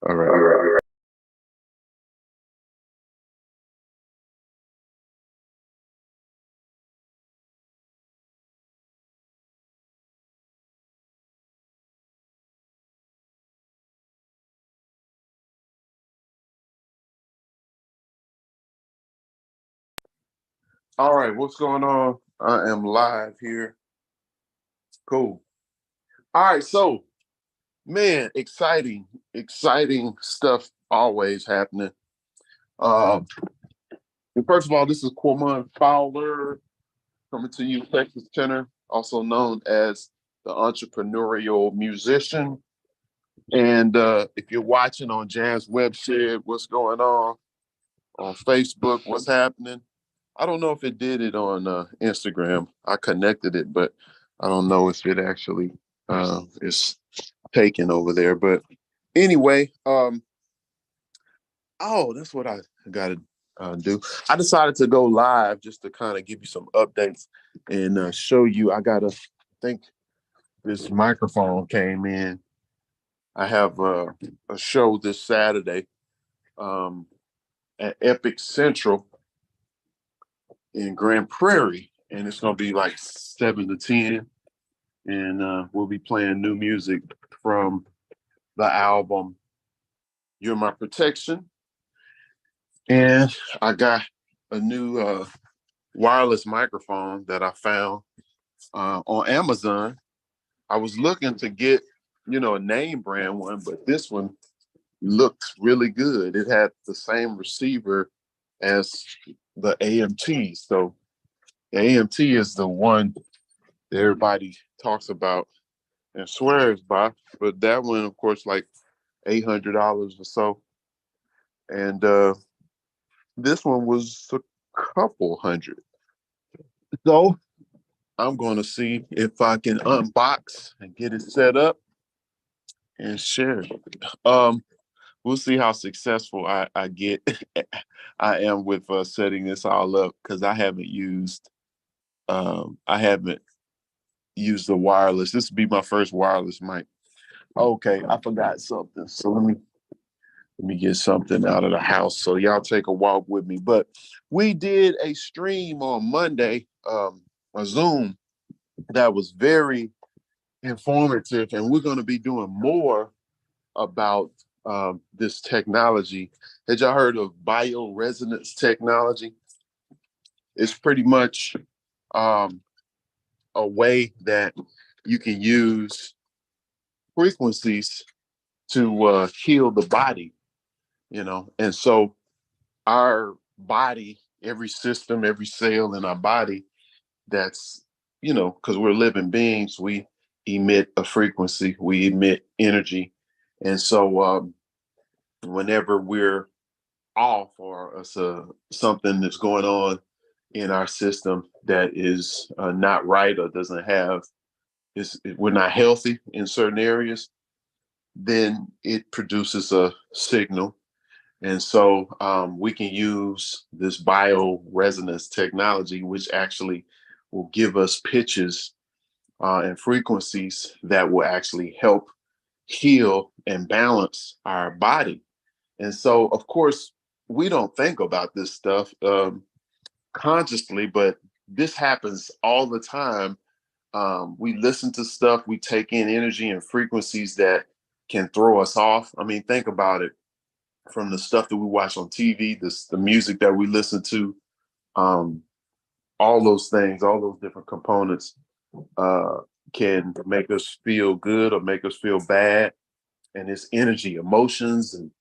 All right. All right, what's going on? I am live here. Cool. All right, so man, exciting stuff always happening. Um, First of all, this is Quamon Fowler coming to you, Texas Tenor, also known as the entrepreneurial musician. And if you're watching on Jazz Webshed, what's going on Facebook, what's happening? I don't know if it did it on Instagram. I connected it, but I don't know if it actually is taken over there. But anyway, oh, that's what I got to do. I decided to go live just to kind of give you some updates and show you. I got to think this microphone came in. I have a show this Saturday um, at Epic Central in Grand Prairie, and it's going to be like 7 to 10. And we'll be playing new music from the album You're My Protection. And I got a new wireless microphone that I found on Amazon. I was looking to get, a name brand one, but this one looks really good. It had the same receiver as the AMT. So the AMT is the one that everybody talks about and swears by, but that one, of course, like $800 or so, and this one was a couple hundred. So I'm going to see if I can unbox and get it set up and share it. We'll see how successful I get. I am with setting this all up because I haven't used the wireless. This would be my first wireless mic. Okay, I forgot something. So let me get something out of the house. So y'all take a walk with me. But we did a stream on Monday, a Zoom that was very informative, and we're going to be doing more about this technology. Had y'all heard of bioresonance technology? It's pretty much um, a way that you can use frequencies to heal the body, and so our body, every system, every cell in our body, that's, because we're living beings, we emit a frequency, we emit energy. And so whenever we're off or something that's going on in our system that is not right or doesn't have, we're not healthy in certain areas, then it produces a signal. And so we can use this bioresonance technology, which actually will give us pitches and frequencies that will actually help heal and balance our body. And so, of course, we don't think about this stuff consciously, but this happens all the time. We listen to stuff, we take in energy and frequencies that can throw us off. I mean, think about it, from the stuff that we watch on TV, the music that we listen to, um, all those things, all those different components uh, can make us feel good or make us feel bad. And it's energy, emotions, and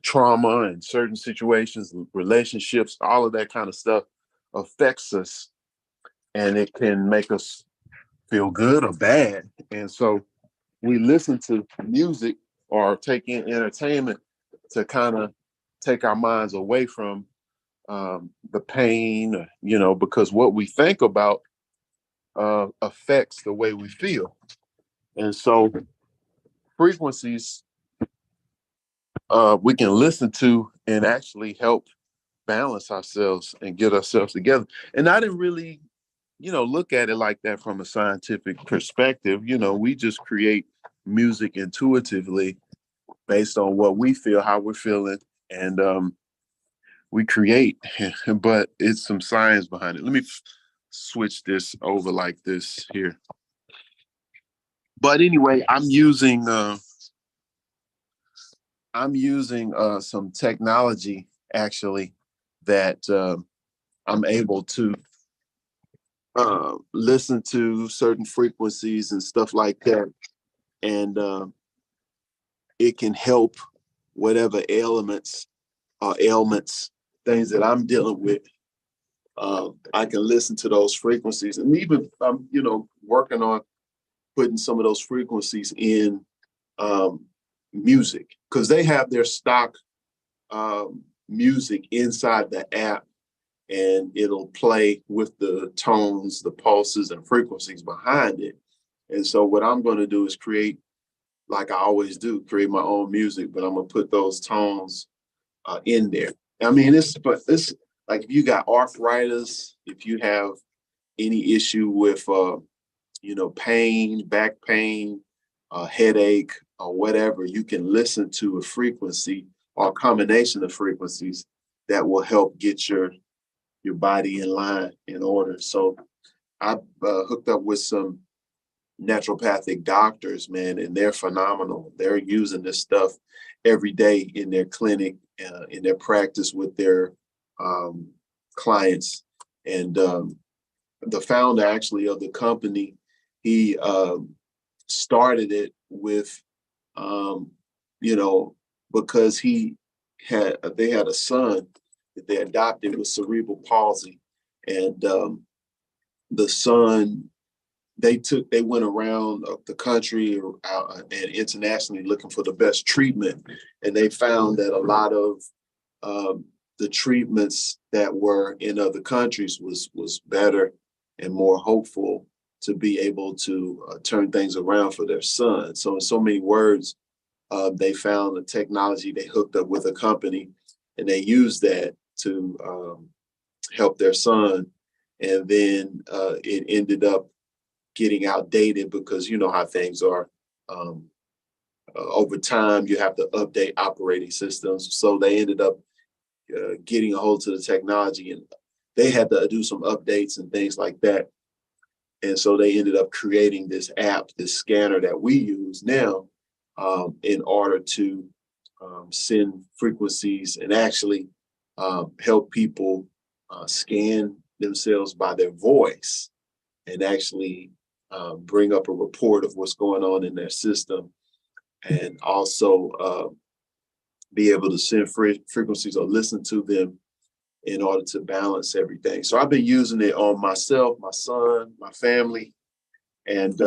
trauma, and certain situations, relationships, all of that kind of stuff affects us, and it can make us feel good or bad. And so we listen to music or take in entertainment to kind of take our minds away from the pain, because what we think about affects the way we feel. And so frequencies we can listen to and actually help balance ourselves and get ourselves together. And I didn't really, look at it like that from a scientific perspective. We just create music intuitively based on what we feel, how we're feeling, and we create. But it's some science behind it. Let me switch this over like this here. But anyway, I'm using some technology actually that I'm able to listen to certain frequencies and stuff like that, and it can help whatever ailments, things that I'm dealing with. I can listen to those frequencies, and even I'm, working on putting some of those frequencies in music, because they have their stock music inside the app, and it'll play with the tones, the pulses, and frequencies behind it. And so what I'm going to do is create, like I always do, create my own music, but I'm going to put those tones in there. I mean, it's like if you got arthritis, if you have any issue with, pain, back pain, headache, or whatever, you can listen to a frequency or a combination of frequencies that will help get your body in line, in order. So I hooked up with some naturopathic doctors, man, and they're phenomenal. They're using this stuff every day in their clinic, in their practice with their clients. And the founder actually of the company, he started it with, because they had a son that they adopted with cerebral palsy, and the son, they went around the country and internationally looking for the best treatment, and they found that a lot of the treatments that were in other countries was better and more hopeful to be able to turn things around for their son. So in so many words, they found the technology, they hooked up with a company, and they used that to help their son. And then it ended up getting outdated, because you know how things are. Over time, you have to update operating systems. So they ended up getting a hold of the technology, and they had to do some updates and things like that. And so they ended up creating this app, this scanner that we use now, in order to send frequencies and actually help people scan themselves by their voice, and actually bring up a report of what's going on in their system, and also be able to send frequencies or listen to them in order to balance everything. So I've been using it on myself, my son, my family, and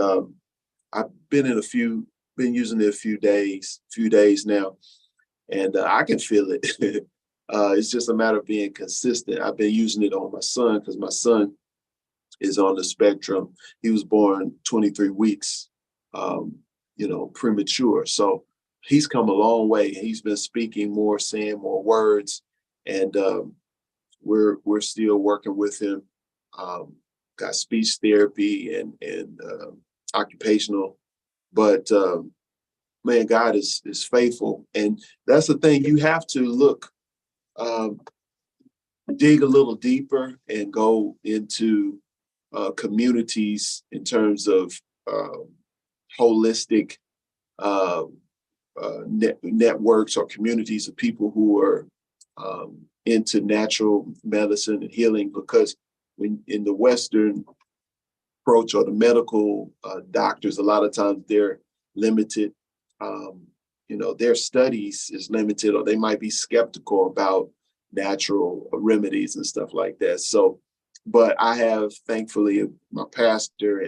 I've been using it a few days now, and I can feel it. It's just a matter of being consistent. I've been using it on my son because my son is on the spectrum. He was born 23 weeks, premature. So he's come a long way. He's been speaking more, saying more words, and we're still working with him. Got speech therapy and occupational, but man, God is faithful, and that's the thing. You have to look, dig a little deeper, and go into communities in terms of holistic networks or communities of people who are into natural medicine and healing, because when in the Western approach, or the medical doctors, a lot of times they're limited. Their studies is limited, or they might be skeptical about natural remedies and stuff like that. So, but I have, thankfully, my pastor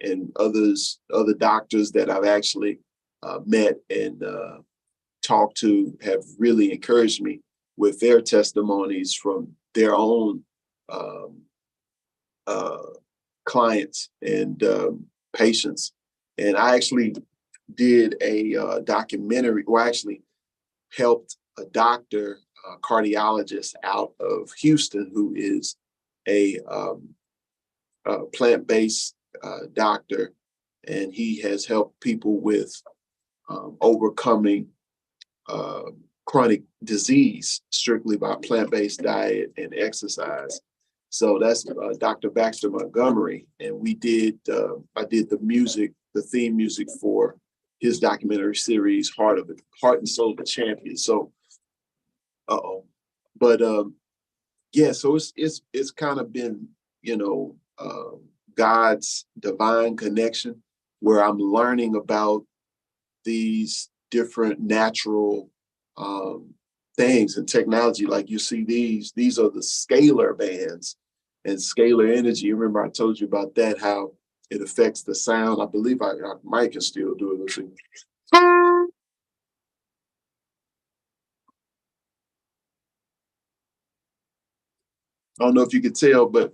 and other doctors that I've actually met and talked to have really encouraged me with their testimonies from their own clients and patients. And I actually did a documentary, or actually helped a doctor, a cardiologist out of Houston, who is a plant-based doctor, and he has helped people with overcoming chronic disease strictly by plant-based diet and exercise. So that's Dr. Baxter Montgomery, and I did the theme music for his documentary series, Heart and Soul of a Champion. So, but yeah, so it's kind of been, God's divine connection, where I'm learning about these different natural things and technology. Like you see these are the scalar bands and scalar energy. Remember I told you about that, how it affects the sound. I believe our mic can still do it. Let's see. I don't know if you could tell, but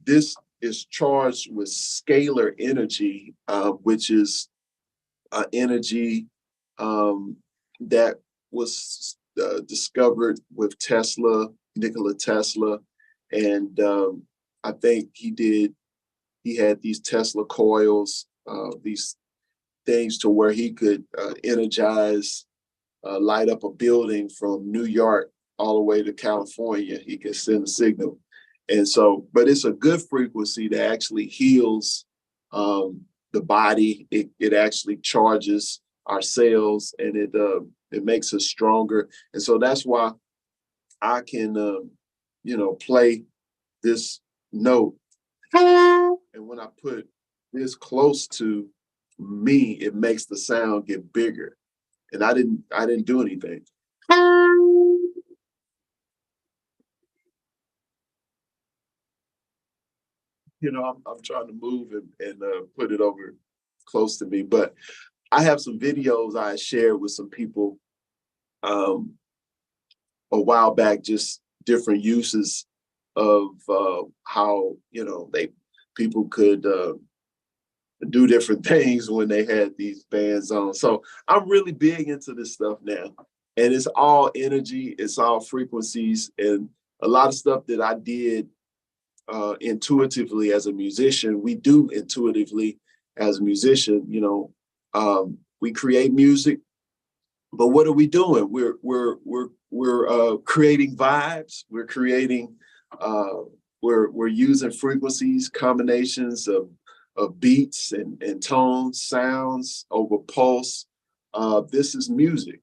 this is charged with scalar energy, which is energy that was discovered with Nikola Tesla, and I think he had these Tesla coils, these things to where he could energize, light up a building from New York all the way to California. He could send a signal. And so, but it's a good frequency that actually heals the body. It actually charges our cells, and it makes us stronger. And so that's why I can, play this note. And when I put this close to me, it makes the sound get bigger. And I didn't do anything. I'm trying to move and put it over close to me. But I have some videos I shared with some people um, a while back, just different uses of how they people could do different things when they had these bands on. So I'm really big into this stuff now, and it's all energy, it's all frequencies, and a lot of stuff that I did intuitively as a musician, we do intuitively as a musician. We create music, but what are we doing? We're creating vibes. We're creating. We're using frequencies, combinations of beats and tones, sounds over pulse. This is music,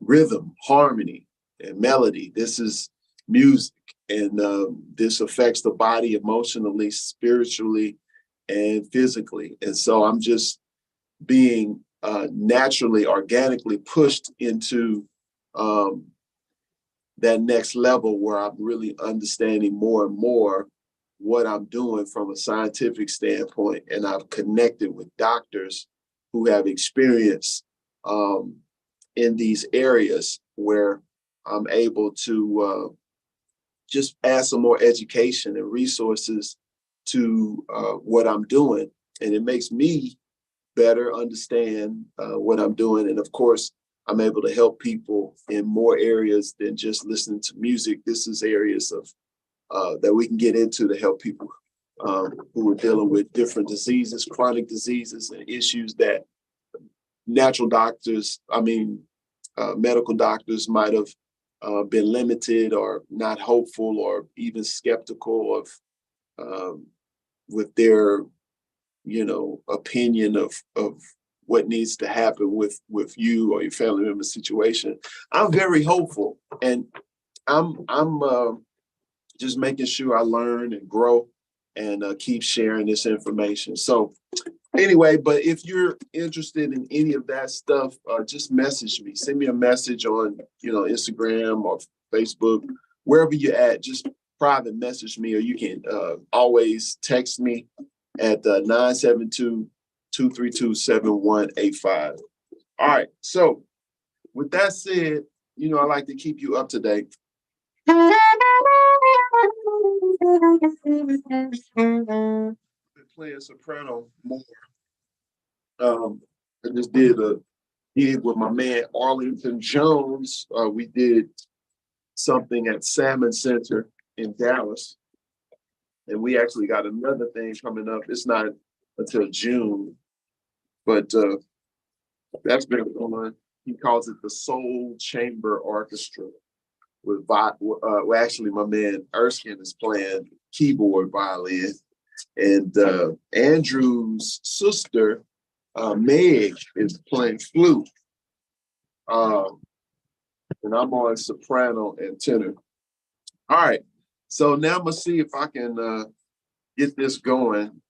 rhythm, harmony, and melody. This is music, and this affects the body emotionally, spiritually, and physically. And so I'm just being naturally, organically pushed into that next level where I'm really understanding more and more what I'm doing from a scientific standpoint. And I've connected with doctors who have experience in these areas where I'm able to just add some more education and resources to what I'm doing. And it makes me better understand what I'm doing. And of course, I'm able to help people in more areas than just listening to music. This is areas of that we can get into to help people who are dealing with different diseases, chronic diseases, and issues that natural doctors, medical doctors might have been limited or not hopeful or even skeptical of with their opinion of what needs to happen with you or your family member situation. I'm very hopeful, and I'm just making sure I learn and grow and keep sharing this information. So anyway, but if you're interested in any of that stuff, just message me. Send me a message on Instagram or Facebook, wherever you're at. Just private message me, or you can always text me at 972-232-7185. All right. So with that said, I like to keep you up to date. Been playing soprano more. I just did a gig with my man Arlington Jones. We did something at Salmon Center in Dallas, and we actually got another thing coming up. It's not until June, but that's been going on. he calls it the Soul Chamber Orchestra. Well, actually, my man Erskine is playing keyboard violin, and Andrew's sister Meg is playing flute, and I'm on soprano and tenor. All right, so now I'm gonna see if I can get this going.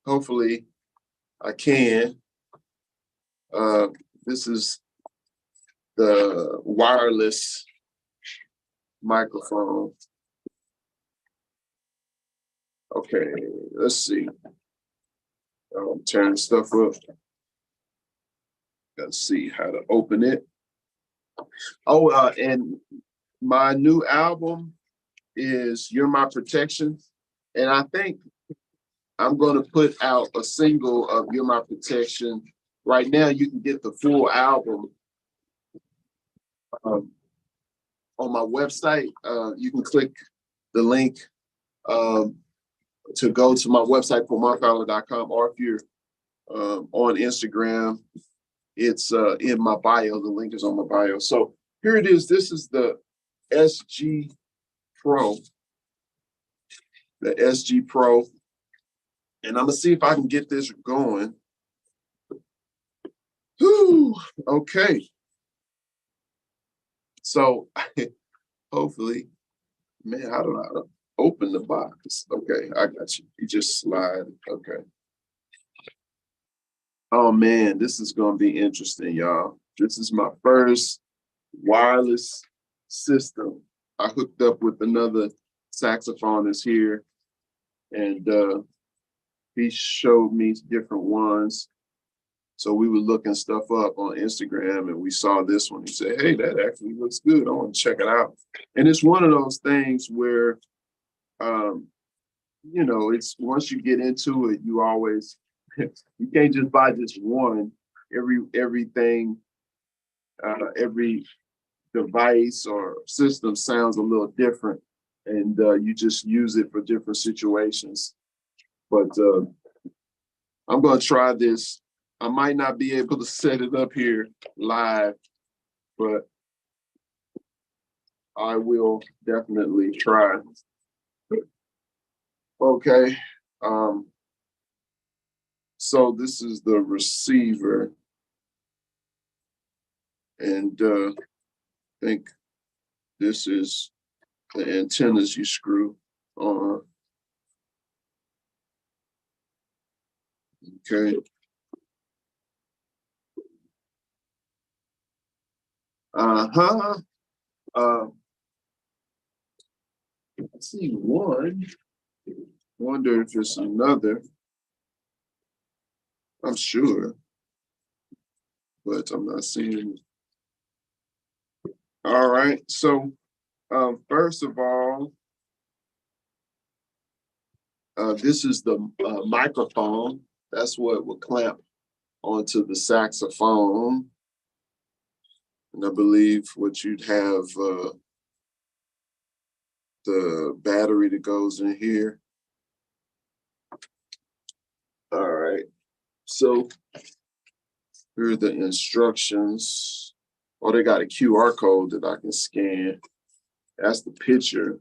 Hopefully, I can. This is the wireless microphone. Okay, let's see. I'm turning stuff up. Let's see how to open it. Oh, and my new album is You're My Protection. And I think I'm going to put out a single of You're My Protection. Right now, you can get the full album on my website. You can click the link to go to my website, QuamonFowler.com, or if you're on Instagram, it's in my bio. The link is on my bio. So here it is. This is the SG Pro. The SG Pro. And I'm going to see if I can get this going. Whew, okay. So hopefully, man, how do I open the box? Okay, I got you. You just slide. Okay. Oh man, this is going to be interesting, y'all. This is my first wireless system. I hooked up with another saxophonist here, and he showed me different ones. So we were looking stuff up on Instagram, and we saw this one. He said, "Hey, that actually looks good. I want to check it out." And it's one of those things where, it's once you get into it, you always you can't just buy just one. Everything, every device or system sounds a little different, and you just use it for different situations. But I'm going to try this. I might not be able to set it up here live, but I will definitely try. Okay. So this is the receiver, and I think this is the antennas you screw on. Okay. Uh-huh. I see one. Wonder if it's another. I'm sure, but I'm not seeing it. All right. So first of all, this is the microphone. That's what would clamp onto the saxophone. And I believe what you'd have the battery that goes in here. All right. So here are the instructions. Oh, they got a QR code that I can scan. That's the picture.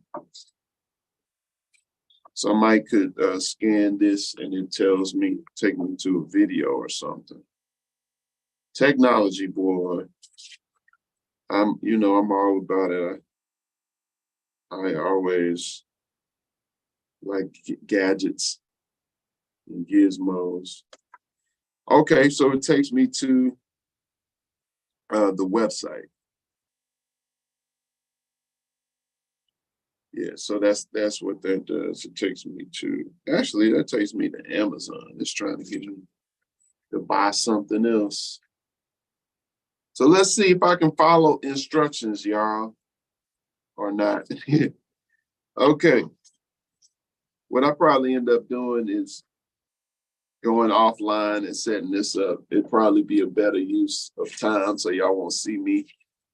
So I might could scan this and it tells me, take me to a video or something. Technology, boy. I'm all about it. I always like gadgets and gizmos. Okay, so it takes me to the website. Yeah, so that's what that does. It takes me to, actually, that takes me to Amazon. It's trying to get me to buy something else. So let's see if I can follow instructions, y'all, or not. Okay. What I probably end up doing is going offline and setting this up. It'd probably be a better use of time, so y'all won't see me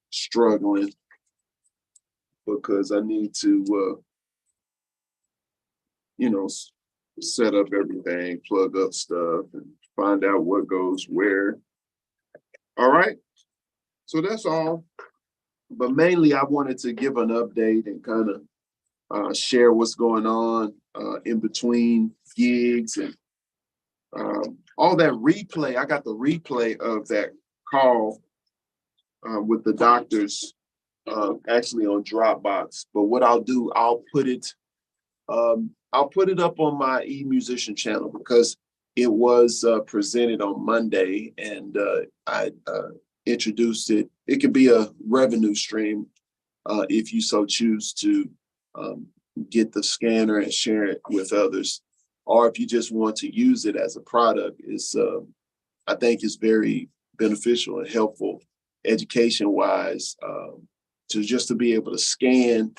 struggling, because I need to, set up everything, plug up stuff, and find out what goes where. All right. So that's all. But mainly, I wanted to give an update and kind of share what's going on in between gigs and all that replay. I got the replay of that call with the doctors actually on Dropbox. But what I'll do, I'll put it up on my eMusician channel because it was presented on Monday, and I introduced it. It can be a revenue stream if you so choose to get the scanner and share it with others, or if you just want to use it as a product. I think it's very beneficial and helpful education wise to be able to scan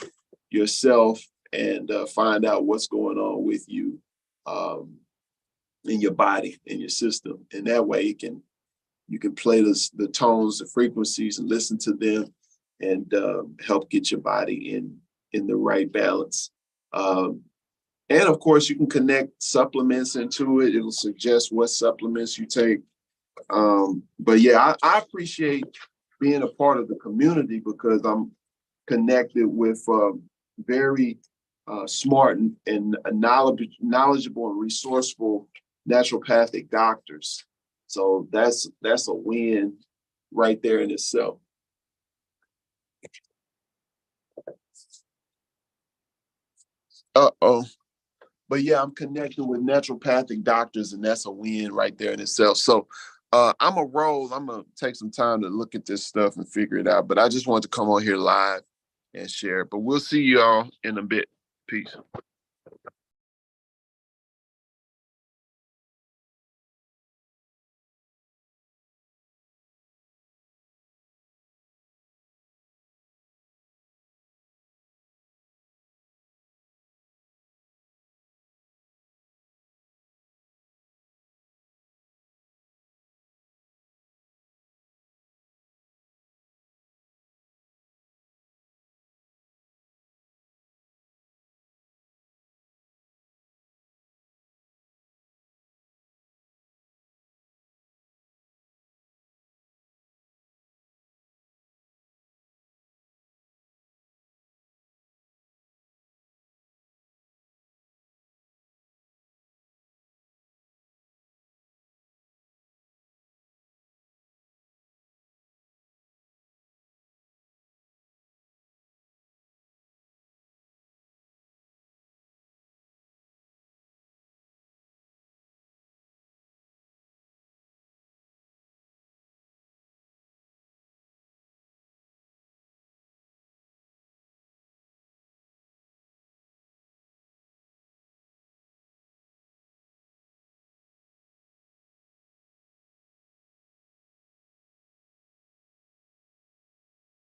yourself and find out what's going on with you in your body, in your system. And that way you can play the tones, the frequencies, and listen to them and help get your body in the right balance. And of course, you can connect supplements into it. It'll suggest what supplements you take. But yeah, I appreciate being a part of the community because I'm connected with very smart and knowledgeable and resourceful naturopathic doctors. So that's a win right there in itself. Uh-oh. But yeah, I'm connecting with naturopathic doctors, and that's a win right there in itself. So I'm a roll. I'm gonna take some time to look at this stuff and figure it out. But I just wanted to come on here live and share. But we'll see you all in a bit. Peace.